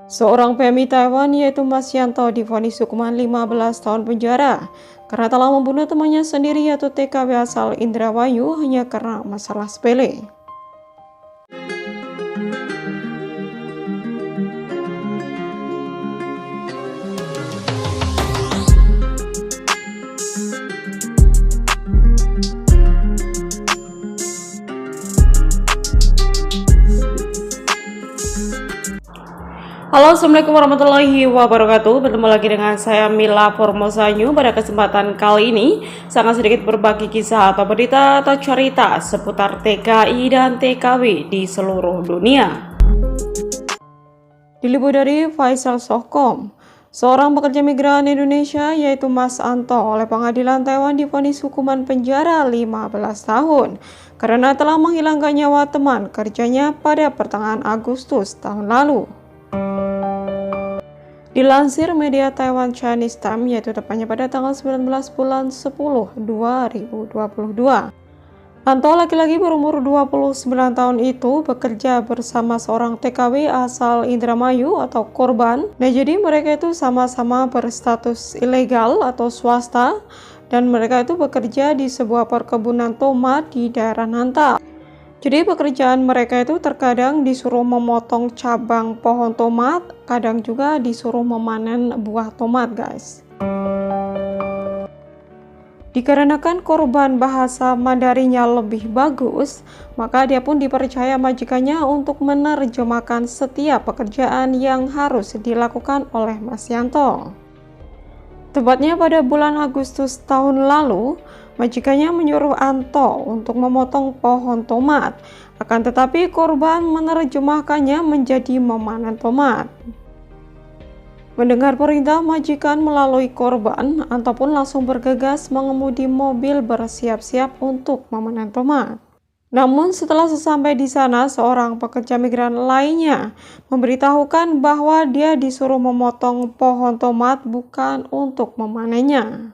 Seorang PMI Taiwan yaitu Mas Yanto divonis hukuman 15 tahun penjara karena telah membunuh temannya sendiri yaitu TKW asal Indramayu hanya karena masalah sepele. Halo, assalamualaikum warahmatullahi wabarakatuh. Bertemu lagi dengan saya Mila Formosanyu. Pada kesempatan kali ini sangat sedikit berbagi kisah atau berita atau cerita seputar TKI dan TKW di seluruh dunia. Diliput dari Faisal Sohkom, seorang pekerja migran Indonesia yaitu Mas Anto oleh pengadilan Taiwan divonis hukuman penjara 15 tahun karena telah menghilangkan nyawa teman kerjanya pada pertengahan Agustus tahun lalu. Dilansir media Taiwan Chinese Times, yaitu tepatnya pada tanggal 19 bulan 10 2022. Anto, laki-laki berumur 29 tahun itu bekerja bersama seorang TKW asal Indramayu atau korban. Nah, jadi mereka itu sama-sama berstatus ilegal atau swasta dan mereka itu bekerja di sebuah perkebunan tomat di daerah Nantal. Jadi pekerjaan mereka itu terkadang disuruh memotong cabang pohon tomat, kadang juga disuruh memanen buah tomat, guys. Dikarenakan korban bahasa Mandarinnya lebih bagus, maka dia pun dipercaya majikannya untuk menerjemahkan setiap pekerjaan yang harus dilakukan oleh Mas Yanto. Tepatnya pada bulan Agustus tahun lalu, majikannya menyuruh Anto untuk memotong pohon tomat, akan tetapi korban menerjemahkannya menjadi memanen tomat. Mendengar perintah majikan melalui korban, Anto pun langsung bergegas mengemudi mobil bersiap-siap untuk memanen tomat. Namun setelah sesampai di sana, seorang pekerja migran lainnya memberitahukan bahwa dia disuruh memotong pohon tomat bukan untuk memanennya.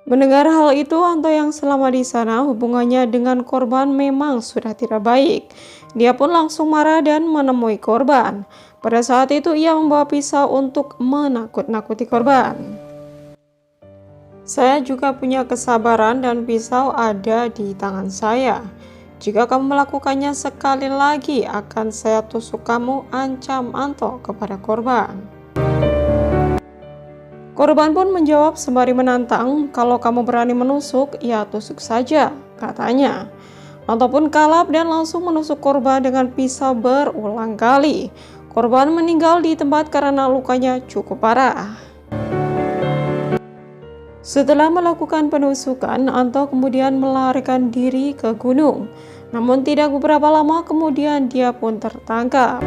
Mendengar hal itu, Anto yang selama di sana hubungannya dengan korban memang sudah tidak baik. Dia pun langsung marah dan menemui korban. Pada saat itu ia membawa pisau untuk menakut-nakuti korban. Saya juga punya kesabaran dan pisau ada di tangan saya. Jika kamu melakukannya sekali lagi akan saya tusuk kamu, ancam Anto kepada korban. Korban pun menjawab sembari menantang, kalau kamu berani menusuk, ya tusuk saja, katanya. Anto pun kalap dan langsung menusuk korban dengan pisau berulang kali. Korban meninggal di tempat karena lukanya cukup parah. Setelah melakukan penusukan, Anto kemudian melarikan diri ke gunung. Namun tidak beberapa lama kemudian dia pun tertangkap.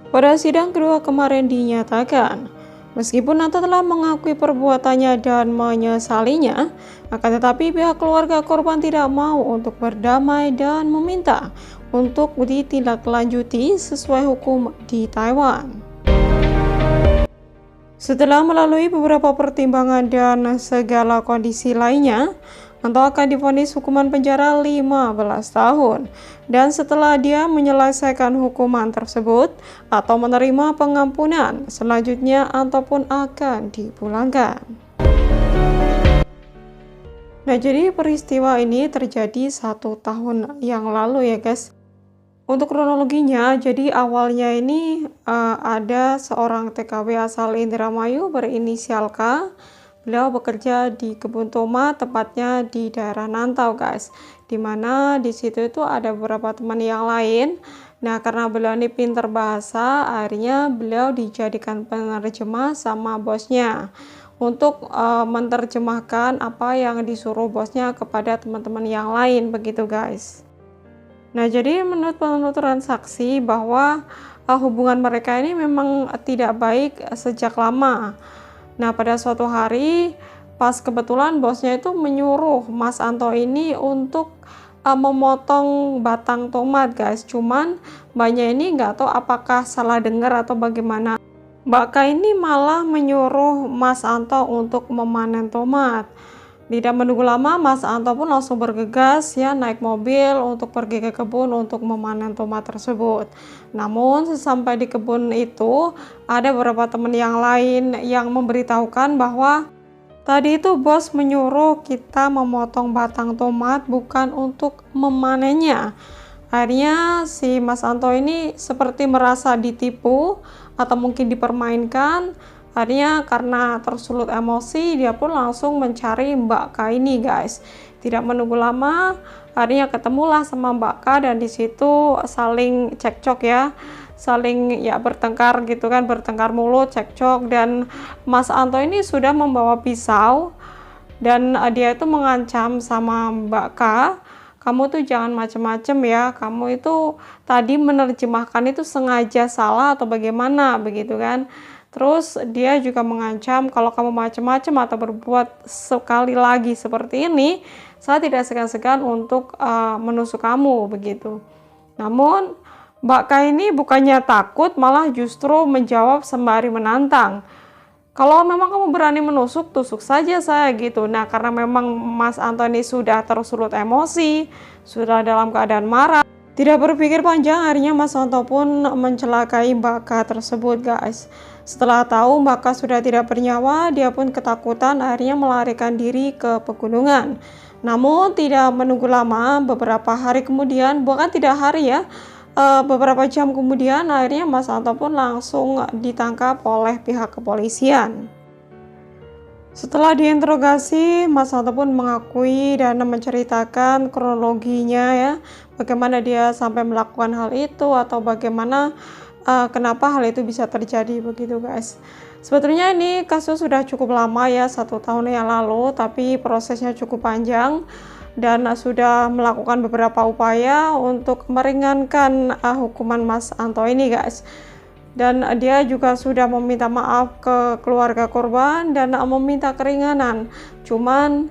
Pada sidang kedua kemarin dinyatakan, meskipun Anto telah mengakui perbuatannya dan menyesalinya, akan tetapi pihak keluarga korban tidak mau untuk berdamai dan meminta untuk ditindaklanjuti sesuai hukum di Taiwan. Setelah melalui beberapa pertimbangan dan segala kondisi lainnya, Anto akan divonis hukuman penjara 15 tahun. Dan setelah dia menyelesaikan hukuman tersebut atau menerima pengampunan, selanjutnya Anto pun akan dipulangkan. Nah, jadi peristiwa ini terjadi 1 tahun yang lalu ya guys. Untuk kronologinya, jadi awalnya ini ada seorang TKW asal Indramayu berinisial K. Beliau bekerja di kebun tomat, tepatnya di daerah Nantau, guys. Dimana di situ itu ada beberapa teman yang lain. Nah, karena beliau ini pintar bahasa, akhirnya beliau dijadikan penerjemah sama bosnya untuk menerjemahkan apa yang disuruh bosnya kepada teman-teman yang lain, begitu guys. Nah, jadi menurut penuturan saksi bahwa hubungan mereka ini memang tidak baik sejak lama. Nah, pada suatu hari pas kebetulan bosnya itu menyuruh Mas Anto ini untuk memotong batang tomat, guys. Cuman mbaknya ini nggak tahu apakah salah dengar atau bagaimana. Mbak K ini malah menyuruh Mas Anto untuk memanen tomat. Tidak menunggu lama, Mas Anto pun langsung bergegas ya naik mobil untuk pergi ke kebun untuk memanen tomat tersebut. Namun sesampai di kebun itu ada beberapa teman yang lain yang memberitahukan bahwa tadi itu bos menyuruh kita memotong batang tomat bukan untuk memanennya. Akhirnya si Mas Anto ini seperti merasa ditipu atau mungkin dipermainkan. Akhirnya karena tersulut emosi, dia pun langsung mencari Mbak K ini, guys. Tidak menunggu lama, akhirnya ketemulah sama Mbak K dan di situ saling cekcok ya. Saling ya bertengkar gitu kan, bertengkar mulut, cekcok, dan Mas Anto ini sudah membawa pisau dan dia itu mengancam sama Mbak K, kamu tuh jangan macem-macem ya, kamu itu tadi menerjemahkan itu sengaja salah atau bagaimana begitu kan. Terus dia juga mengancam kalau kamu macam-macam atau berbuat sekali lagi seperti ini, saya tidak segan-segan untuk menusuk kamu begitu. Namun Mbak K ini bukannya takut, malah justru menjawab sembari menantang. Kalau memang kamu berani menusuk, tusuk saja saya gitu. Nah, karena memang Mas Antoni sudah tersulut emosi, sudah dalam keadaan marah, tidak berpikir panjang, akhirnya Mas Anto pun mencelakai Mbak K tersebut, guys. Setelah tahu Mbak K sudah tidak bernyawa, dia pun ketakutan, akhirnya melarikan diri ke pegunungan. Namun tidak menunggu lama, beberapa hari kemudian, bukan tidak hari ya, beberapa jam kemudian, akhirnya Mas Anto pun langsung ditangkap oleh pihak kepolisian. Setelah diinterogasi, Mas Anto pun mengakui dan menceritakan kronologinya ya, bagaimana dia sampai melakukan hal itu atau bagaimana kenapa hal itu bisa terjadi begitu, guys. Sebetulnya ini kasus sudah cukup lama ya, 1 tahun yang lalu, tapi prosesnya cukup panjang dan sudah melakukan beberapa upaya untuk meringankan hukuman Mas Anto ini, guys. Dan dia juga sudah meminta maaf ke keluarga korban dan meminta keringanan. Cuman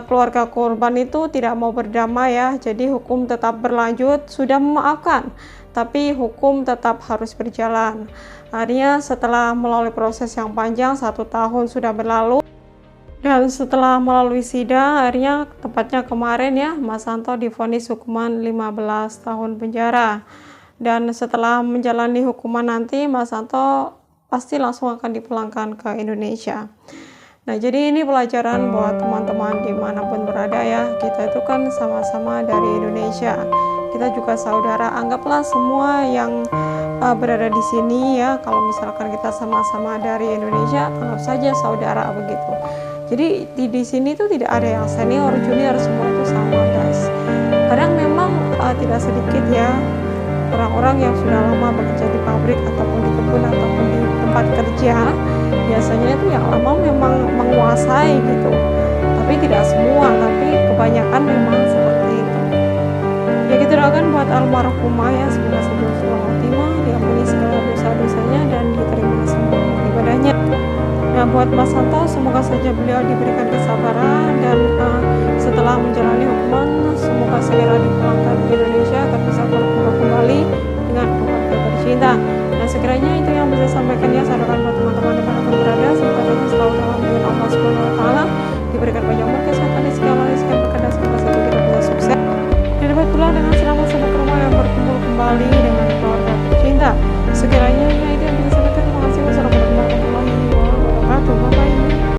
keluarga korban itu tidak mau berdamai ya, jadi hukum tetap berlanjut, sudah memaafkan, tapi hukum tetap harus berjalan. Akhirnya setelah melalui proses yang panjang, 1 tahun sudah berlalu, dan setelah melalui sidang, akhirnya tepatnya kemarin ya, Mas Anto divonis hukuman 15 tahun penjara. Dan setelah menjalani hukuman nanti, Mas Anto pasti langsung akan dipulangkan ke Indonesia. Nah, jadi ini pelajaran buat teman-teman dimanapun berada ya. Kita itu kan sama-sama dari Indonesia. Kita juga saudara. Anggaplah semua yang berada di sini ya. Kalau misalkan kita sama-sama dari Indonesia, anggap saja saudara begitu. Jadi di sini tuh tidak ada yang senior, junior, semua itu sama, guys. Kadang memang tidak sedikit ya orang-orang yang sudah lama bekerja di pabrik ataupun di kebun ataupun di tempat kerja, biasanya itu yang lama memang menguasai gitu, tapi tidak semua, tapi kebanyakan memang seperti itu ya. Kita doakan buat almarhumah ya, semoga semoga khotimah, diampuni segala dosa-dosanya dan diterima semua ibadahnya. Nah, buat Mas Anto, semoga saja beliau diberikan kesabaran dan setelah